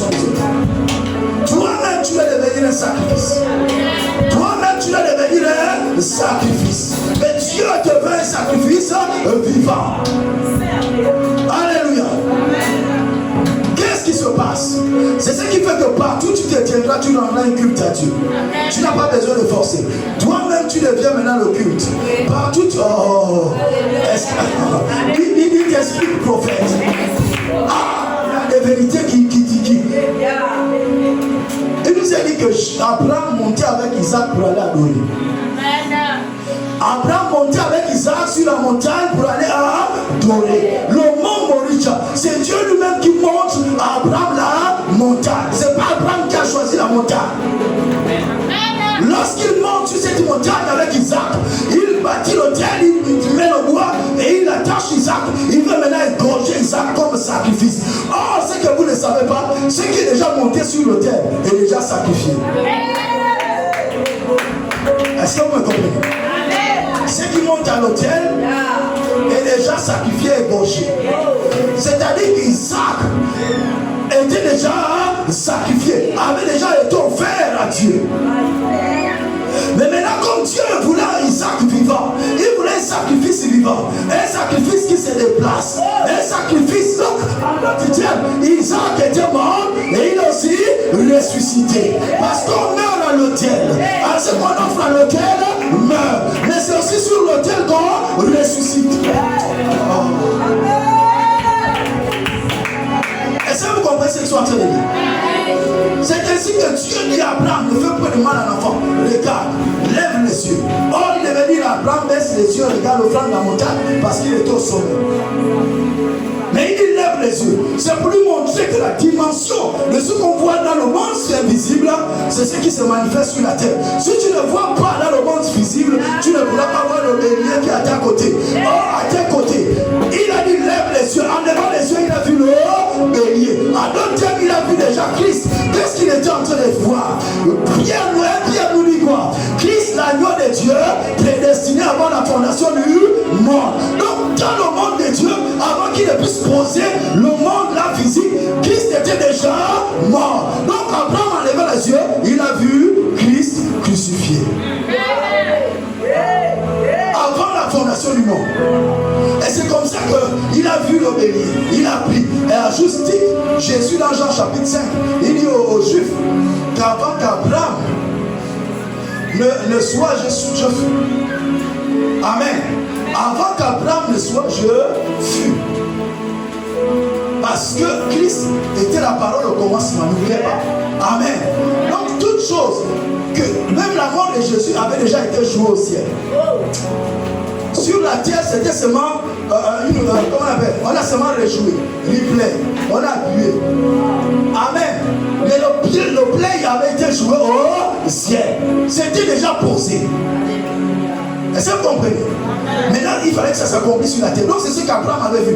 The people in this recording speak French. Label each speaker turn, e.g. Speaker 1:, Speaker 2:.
Speaker 1: sont les autres. Toi-même, tu dois devenir un sacrifice. Toi-même, tu dois devenir un sacrifice. Mais Dieu te veut un sacrifice vivant. Alléluia. Qu'est-ce qui se passe? C'est ce qui fait que partout tu te tiendras, tu rendras un culte à Dieu. Tu n'as pas besoin de forcer. Toi-même, tu deviens maintenant le culte. Partout tu... Oh, il t'explique, prophète. Ah, il y a des vérités qui. Il nous a dit que Abraham montait avec Isaac pour aller adorer. Abraham montait avec Isaac sur la montagne pour aller adorer. Le mont Moriah, c'est Dieu lui-même qui montre à Abraham la montagne. C'est pas Abraham qui a choisi la montagne. Lorsqu'il monte sur cette montagne avec Isaac, il bâtit l'autel, il met le bois et il attache Isaac. Il veut maintenant égorger Isaac comme sacrifice. Or, ce que vous ne savez pas, ce qui est déjà monté sur l'autel est déjà sacrifié. Est-ce que vous me comprenez? Ce qui monte à l'autel est déjà sacrifié et égorgé. C'est-à-dire qu'Isaac était déjà sacrifié, avait déjà été offert à Dieu. Mais maintenant, comme Dieu voulait un Isaac vivant, il voulait un sacrifice vivant, un sacrifice qui se déplace, un sacrifice. Donc, Isaac était mort et il a aussi ressuscité. Parce qu'on meurt à l'autel. À ce qu'on offre à l'autel, meurt. Mais c'est aussi sur l'autel qu'on ressuscite. Est-ce que vous comprenez ce que je suis en train de dire? C'est ainsi que Dieu dit à Abraham, ne fais pas de mal à l'enfant. Regarde, lève les yeux. Or, il devait dire à Abraham, baisse les yeux, regarde le flanc de la montagne, parce qu'il est au sommet. Mais il dit, lève les yeux. C'est pour lui montrer que la dimension de ce qu'on voit dans le monde invisible, c'est ce qui se manifeste sur la terre. Si tu ne vois pas dans le monde visible, tu ne pourras pas voir le bélier qui est à ta côté. Or, à tes côtés, il a dit, lève les yeux. En levant les yeux, il a vu le bélier. En d'autres termes, il a vu déjà Christ. Qu'est-ce qu'il était en train de voir? Pierre nous dit quoi? Christ, l'agneau de Dieu, prédestiné avant la fondation du monde. Donc, dans le monde de Dieu, avant qu'il ne puisse poser le monde là physique, Christ était déjà mort. Donc, Abraham, en levant les yeux, il a vu Christ crucifié. Avant la fondation du monde. Et c'est comme ça qu'il a vu le bélier. Il a pris. Et à juste titre, Jésus dans Jean chapitre 5, il dit aux Juifs qu'avant qu'Abraham ne soit je fus. Amen. Avant qu'Abraham ne soit je fus. Parce que Christ était la parole au commencement. N'oubliez pas. Amen. Donc toute chose que même la mort de Jésus avait déjà été jouée au ciel. Sur la terre, c'était seulement comment on appelle? On a seulement rejoué, replay, on a appuyé. Amen. Mais le play avait été joué au ciel. C'était déjà posé. Est-ce que vous comprenez? Maintenant, il fallait que ça s'accomplisse sur la terre. Donc, c'est ce qu'Abraham avait vu.